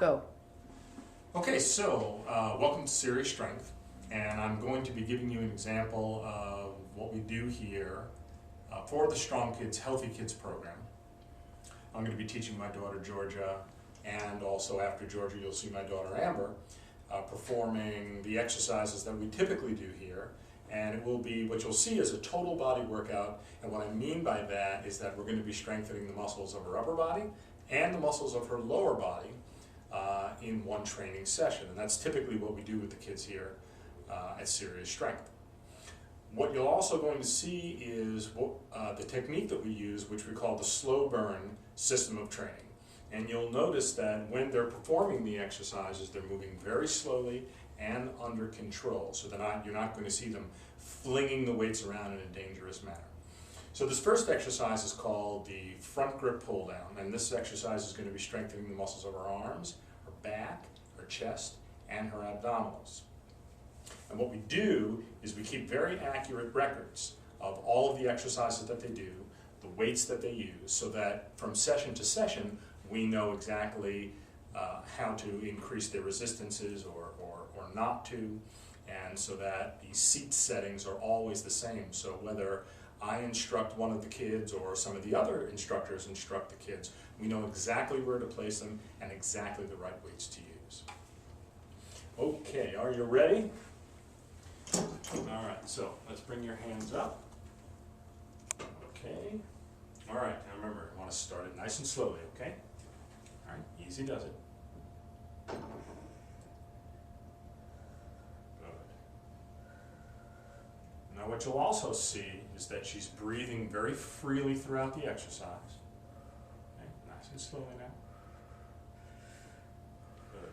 Go. Okay, so welcome to Serious Strength, and I'm going to be giving you an example of what we do here for the Strong Kids, Healthy Kids program. I'm going to be teaching my daughter Georgia, and also after Georgia you'll see my daughter Amber performing the exercises that we typically do here, and it will be, what you'll see is a total body workout, and what I mean by that is that we're going to be strengthening the muscles of her upper body and the muscles of her lower body in one training session, and that's typically what we do with the kids here at Serious Strength. What you're also going to see is the technique that we use, which we call the SlowBurn system of training. And you'll notice that when they're performing the exercises, they're moving very slowly and under control, so you're not going to see them flinging the weights around in a dangerous manner. So this first exercise is called the front grip pull down, and this exercise is going to be strengthening the muscles of her arms, her back, her chest, and her abdominals. And what we do is we keep very accurate records of all of the exercises that they do, the weights that they use, so that from session to session we know exactly how to increase their resistances or not to, and so that the seat settings are always the same. So whether I instruct one of the kids or some of the other instructors instruct the kids, we know exactly where to place them and exactly the right weights to use. Okay, are you ready? All right, so let's bring your hands up. Okay. All right, now remember, I want to start it nice and slowly, okay? All right, easy does it. Good. Now what you'll also see is that she's breathing very freely throughout the exercise. Okay, nice and slowly now. Good.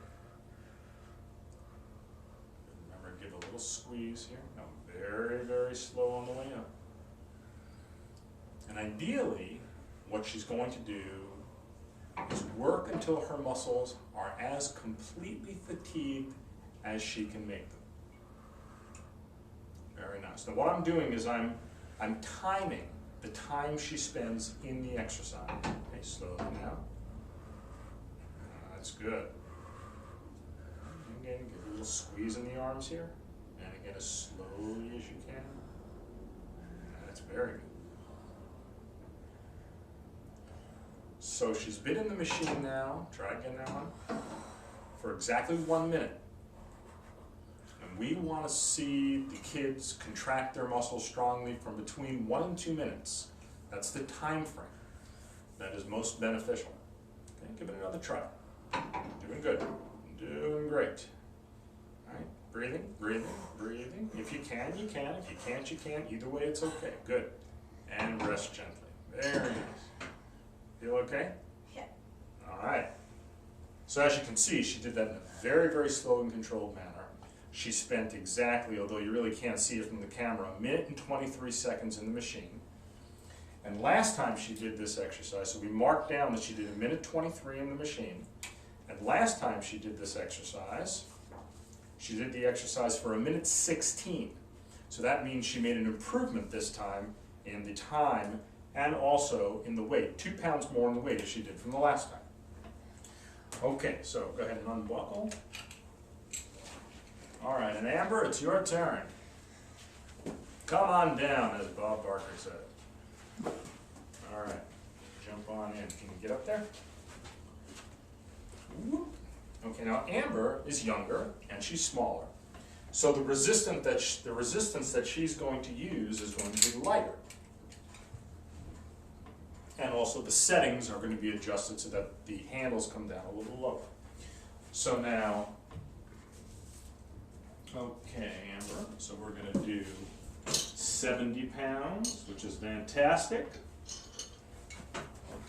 Remember, give a little squeeze here. Now very, very slow on the way up. And ideally, what she's going to do is work until her muscles are as completely fatigued as she can make them. Very nice. Now what I'm doing is I'm timing the time she spends in the exercise. Okay, slowly now. That's good. Again, give a little squeeze in the arms here. And again, as slowly as you can. That's very good. So she's been in the machine now, try again now, for exactly 1 minute. And we want to see the kids contract their muscles strongly from between 1 and 2 minutes. That's the time frame that is most beneficial. Okay, give it another try. Doing good. Doing great. All right, breathing, breathing, breathing. If you can, you can. If you can't, you can't. Either way, it's okay. Good. And rest gently. Very nice. Feel okay? Yeah. All right. So as you can see, she did that in a very, very slow and controlled manner. She spent exactly, although you really can't see it from the camera, 1 minute and 23 seconds in the machine. And last time she did this exercise, so we marked down that she did 1 minute 23 in the machine. And last time she did this exercise, she did the exercise for 1 minute 16. So that means she made an improvement this time in the time and also in the weight, 2 pounds more in the weight as she did from the last time. Okay, so go ahead and unbuckle. All right, and Amber, it's your turn. Come on down, as Bob Barker said. All right, jump on in. Can you get up there? Whoop. Okay, now Amber is younger and she's smaller. So the resistance that she's going to use is going to be lighter. And also the settings are going to be adjusted so that the handles come down a little lower. So now, okay, Amber, so we're going to do 70 pounds, which is fantastic.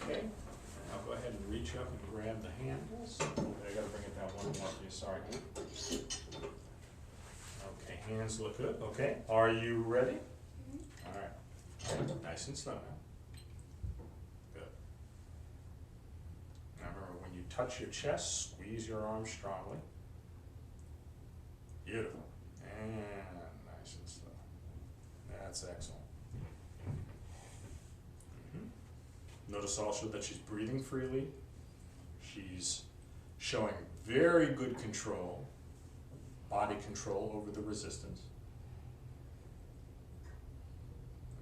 Okay, now go ahead and reach up and grab the handles. I got to bring it down one more for you, sorry. Okay, hands look good. Okay, are you ready? All right, nice and slow now. Touch your chest, squeeze your arms strongly. Beautiful. And nice and slow. That's excellent. Notice also that she's breathing freely. She's showing very good control, body control over the resistance.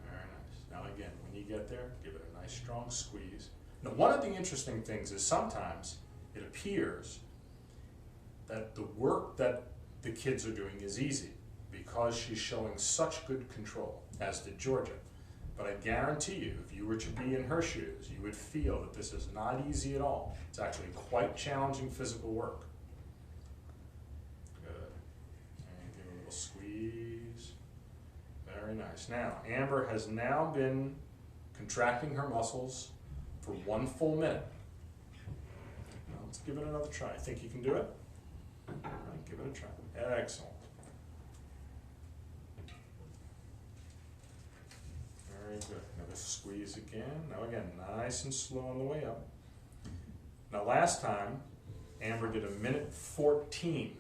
Very nice. Now again, when you get there, give it a nice strong squeeze. Now one of the interesting things is sometimes it appears that the work that the kids are doing is easy because she's showing such good control, as did Georgia. But I guarantee you, if you were to be in her shoes, you would feel that this is not easy at all. It's actually quite challenging physical work. Good. And give it a little squeeze. Very nice. Now, Amber has now been contracting her muscles for 1 full minute. Now let's give it another try. Think you can do it? All right, give it a try. Excellent. Very good. Another squeeze again. Now again, nice and slow on the way up. Now last time, Amber did 1:14.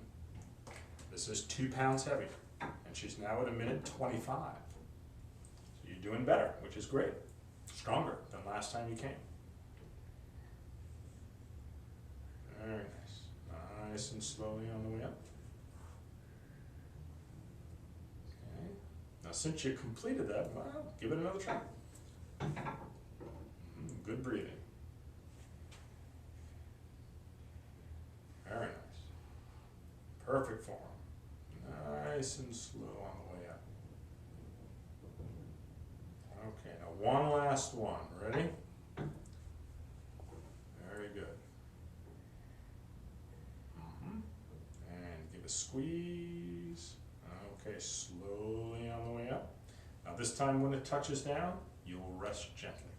This is 2 pounds heavier. And she's now at 1:25. So you're doing better, which is great. Stronger than last time you came. Very nice. Nice and slowly on the way up. Okay. Now since you completed that, well, give it another try. Good breathing. Very nice. Perfect form. Nice and slow on the way up. Okay, now one last one. Ready? Very good. And give a squeeze. Okay, slowly on the way up. Now this time when it touches down, you will rest gently.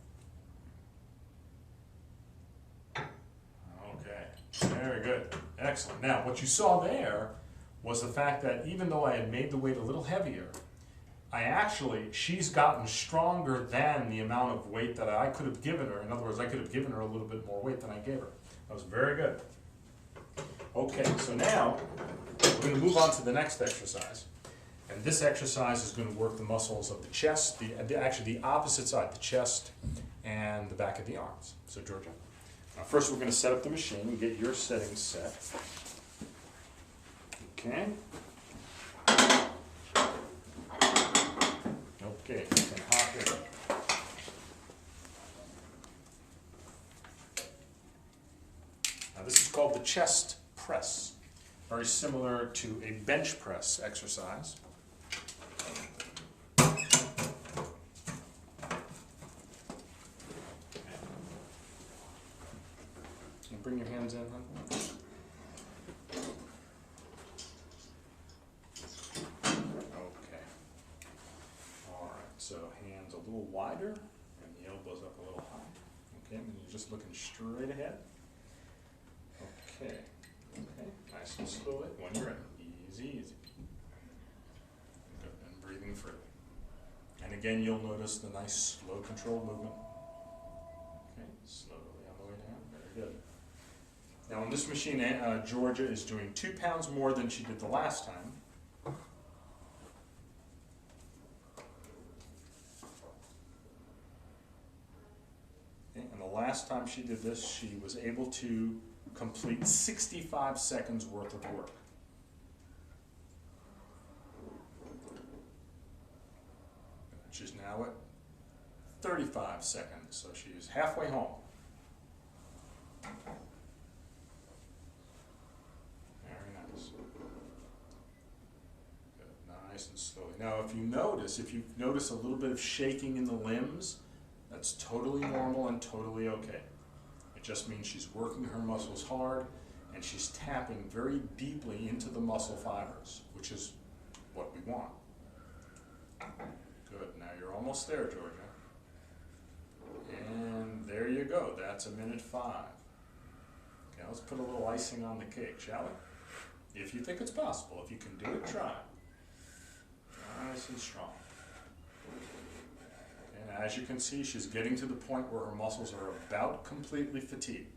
Okay, very good. Excellent. Now what you saw there was the fact that even though I had made the weight a little heavier, she's gotten stronger than the amount of weight that I could have given her. In other words, I could have given her a little bit more weight than I gave her. That was very good. Okay, so now we're going to move on to the next exercise. And this exercise is going to work the muscles of the chest, actually the opposite side, the chest and the back of the arms. So Georgia, first we're going to set up the machine and get your settings set. Okay. Okay, you can hop in. Now this is called the chest press. Very similar to a bench press exercise. Bring your hands in, huh? Okay. All right, so hands a little wider and the elbows up a little high. Okay, and you're just looking straight ahead. Okay. Okay, nice and slowly. When you're in, easy, easy. Good, and breathing freely. And again, you'll notice the nice slow control movement. Okay, slowly on the way down. Very good. Now on this machine, Georgia is doing 2 pounds more than she did the last time. Okay, and the last time she did this, she was able to complete 65 seconds worth of work. She's now at 35 seconds, so she's halfway home. Nice and slowly. Now if you notice a little bit of shaking in the limbs, that's totally normal and totally okay. It just means she's working her muscles hard and she's tapping very deeply into the muscle fibers, which is what we want. Good. Now you're almost there, Georgia. And there you go. That's 1:05. Okay, let's put a little icing on the cake, shall we? If you think it's possible. If you can do it, try. Nice and strong. And as you can see, she's getting to the point where her muscles are about completely fatigued.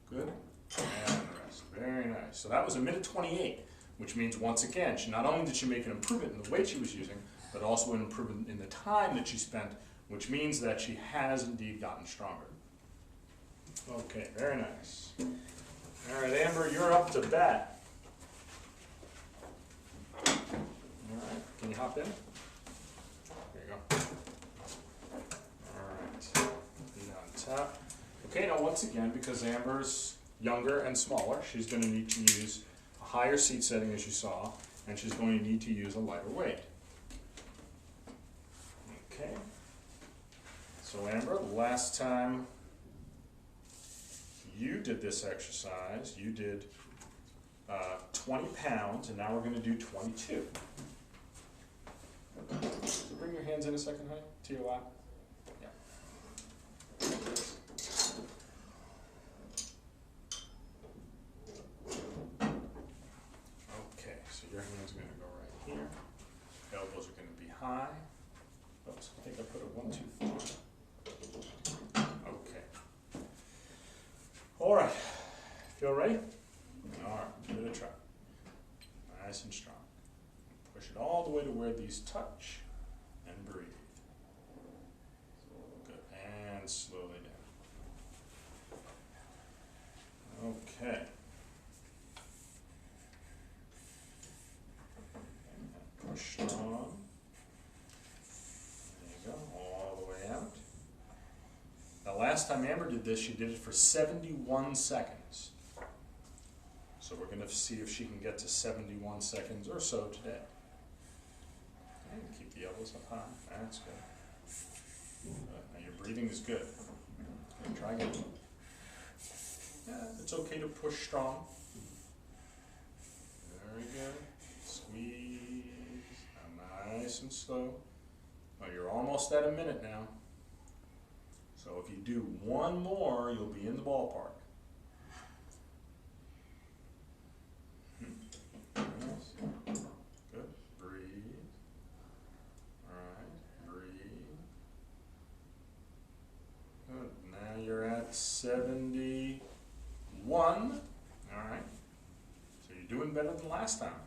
Good. And rest. Very nice. So that was 1:28, which means once again, not only did she make an improvement in the weight she was using, but also an improvement in the time that she spent, which means that she has indeed gotten stronger. Okay, very nice. All right, Amber, you're up to bat. All right, can you hop in? There you go. All right, feet on top. Okay, now once again, because Amber's younger and smaller, she's going to need to use a higher seat setting as you saw, and she's going to need to use a lighter weight. Okay. So Amber, the last time you did this exercise, you did 20 pounds, and now we're going to do 22. So bring your hands in a second, honey, to your lap. Yeah. Okay, so your hands are going to go right here. Elbows are going to be high. Oops, I think I put it 1 too far. Okay. All right. Feel ready? All right, give it a try. Nice and strong. Push it all the way to where these touch and breathe. Good. And slowly down. Okay. And push strong. There you go, all the way out. Now, last time Amber did this, she did it for 71 seconds. So we're going to see if she can get to 71 seconds or so today. And keep the elbows up high. That's good. Now your breathing is good. Okay, try again. Yeah, it's okay to push strong. Very good. Squeeze. Now nice and slow. Well, you're almost at a minute now. So if you do one more, you'll be in the ballpark. Nice. Good. Breathe. All right. Breathe. Good. Now you're at 71. All right. So you're doing better than last time.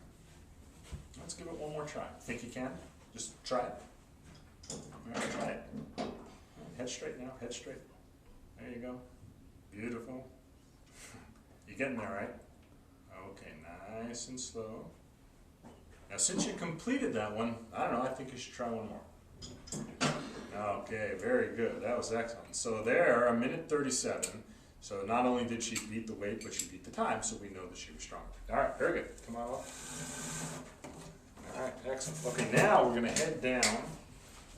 Let's give it one more try. Think you can? Just try it. All right, try it. Head straight now. Head straight. There you go. Beautiful. You're getting there, right? Okay, nice and slow. Now, since you completed that one, I don't know, I think you should try one more. Okay, very good. That was excellent. So there, 1:37. So not only did she beat the weight, but she beat the time, so we know that she was stronger. All right, very good. Come on up. All right, excellent. Okay, now we're going to head down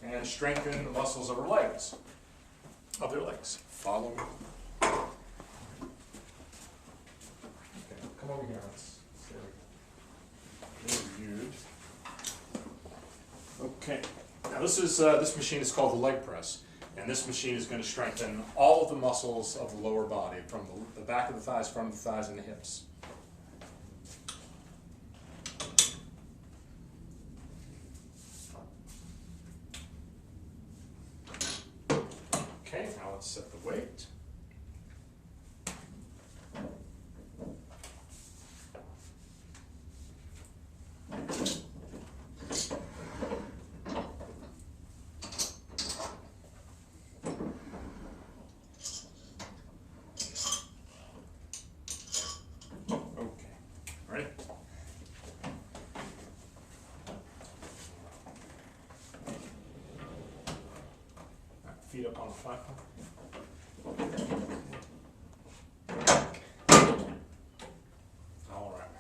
and strengthen the muscles of her legs, of their legs. Follow me. Okay, come over here. Very good. Okay, now this machine is called the leg press, and this machine is going to strengthen all of the muscles of the lower body, from the back of the thighs, front of the thighs, and the hips. Okay, now let's set the weight. Feet up on the platform. All right.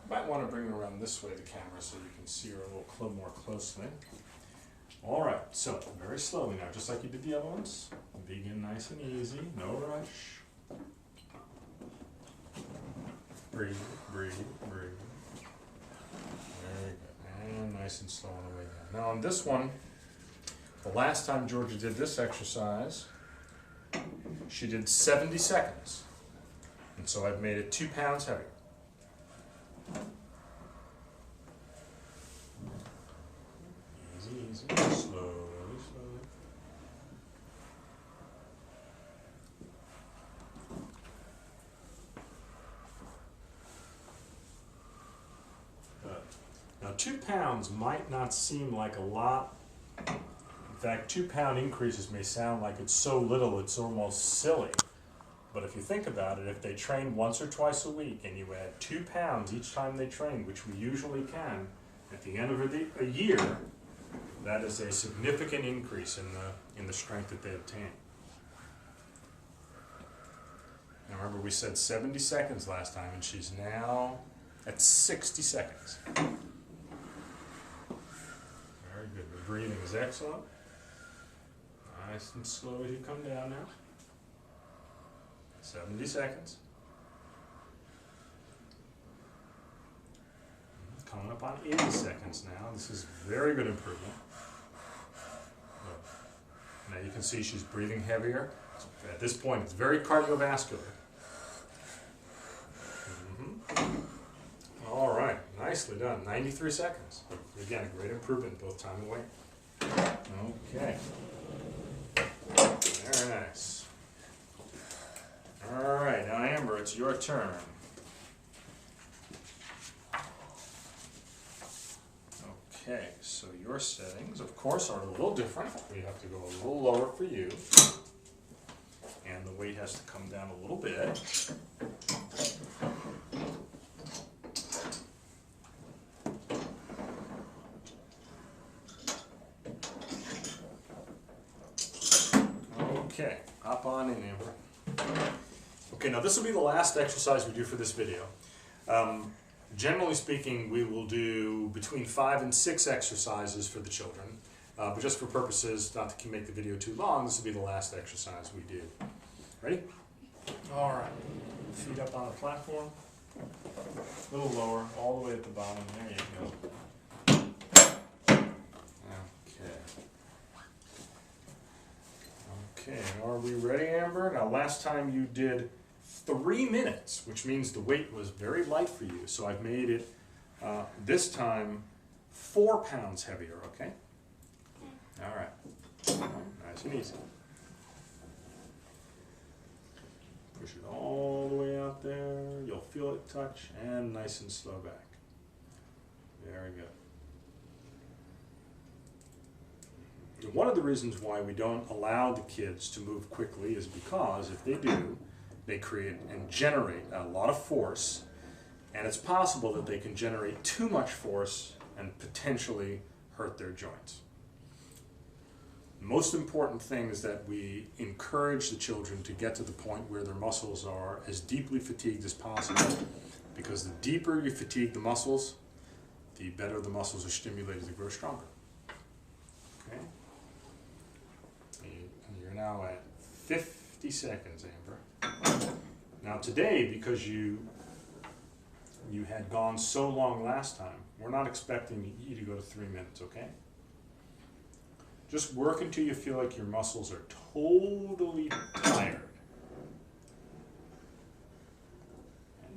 Might want to bring her around this way, the camera, so you can see her a little more closely. All right, so very slowly now, just like you did the other ones. Begin nice and easy, no rush. Breathe, breathe, breathe. Very good. And nice and slow on the way down. Now on this one, the last time Georgia did this exercise, she did 70 seconds. And so I've made it 2 pounds heavier. Easy, easy, slowly, slowly. Now 2 pounds might not seem like a lot In fact, 2-pound increases may sound like it's so little it's almost silly. But if you think about it, if they train once or twice a week and you add 2 pounds each time they train, which we usually can, at the end of a year, that is a significant increase in the strength that they obtain. Now remember, we said 70 seconds last time, and she's now at 60 seconds. Very good. The breathing is excellent. Nice and slow as you come down now. 70 seconds. Coming up on 80 seconds now. This is very good improvement. Now you can see she's breathing heavier. At this point, it's very cardiovascular. All right, nicely done. 93 seconds. Again, a great improvement in both time and weight. Okay. Very nice. All right, now Amber, it's your turn. Okay, so your settings, of course, are a little different. We have to go a little lower for you. And the weight has to come down a little bit. Okay, hop on in, Amber. Okay, now this will be the last exercise we do for this video. Generally speaking, we will do between 5 and 6 exercises for the children. But just for purposes, not to make the video too long, this will be the last exercise we do. Ready? All right. Feet up on the platform. A little lower, all the way at the bottom. There you go. Okay. Okay, are we ready, Amber? Now, last time you did 3 minutes, which means the weight was very light for you. So I've made it, this time, 4 pounds heavier, okay? All right. Nice and easy. Push it all the way out there. You'll feel it touch, and nice and slow back. Very good. One of the reasons why we don't allow the kids to move quickly is because if they do, they create and generate a lot of force, and it's possible that they can generate too much force and potentially hurt their joints. The most important thing is that we encourage the children to get to the point where their muscles are as deeply fatigued as possible, because the deeper you fatigue the muscles, the better the muscles are stimulated to grow stronger. Okay? You're now at 50 seconds, Amber. Now today, because you had gone so long last time, we're not expecting you to go to 3 minutes, okay? Just work until you feel like your muscles are totally tired. Okay.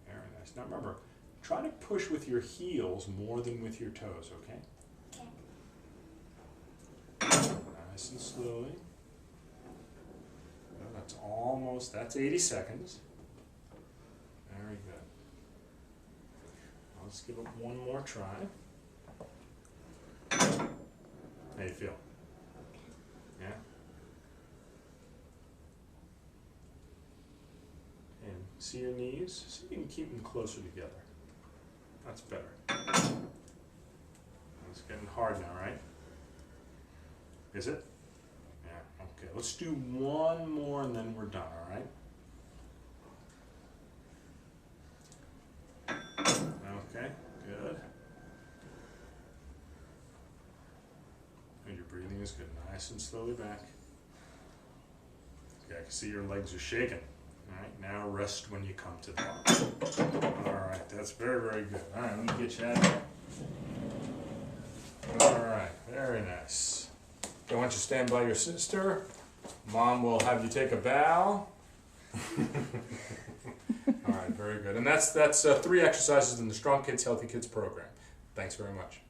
Very nice. Now remember, try to push with your heels more than with your toes, okay? Nice and slowly. That's 80 seconds. Very good. Let's give it one more try. How you feel? Yeah? And see your knees? See if you can keep them closer together. That's better. It's getting hard now, right? Is it? Yeah, okay. Let's do one more and then we're done, all right? Okay, good. And your breathing is good. Nice and slowly back. Okay, I can see your legs are shaking. All right, now rest when you come to the bottom. All right, that's very, very good. All right, let me get you out of here. All right, very nice. I want you to stand by your sister. Mom will have you take a bow. All right, very good. And that's 3 exercises in the Strong Kids, Healthy Kids program. Thanks very much.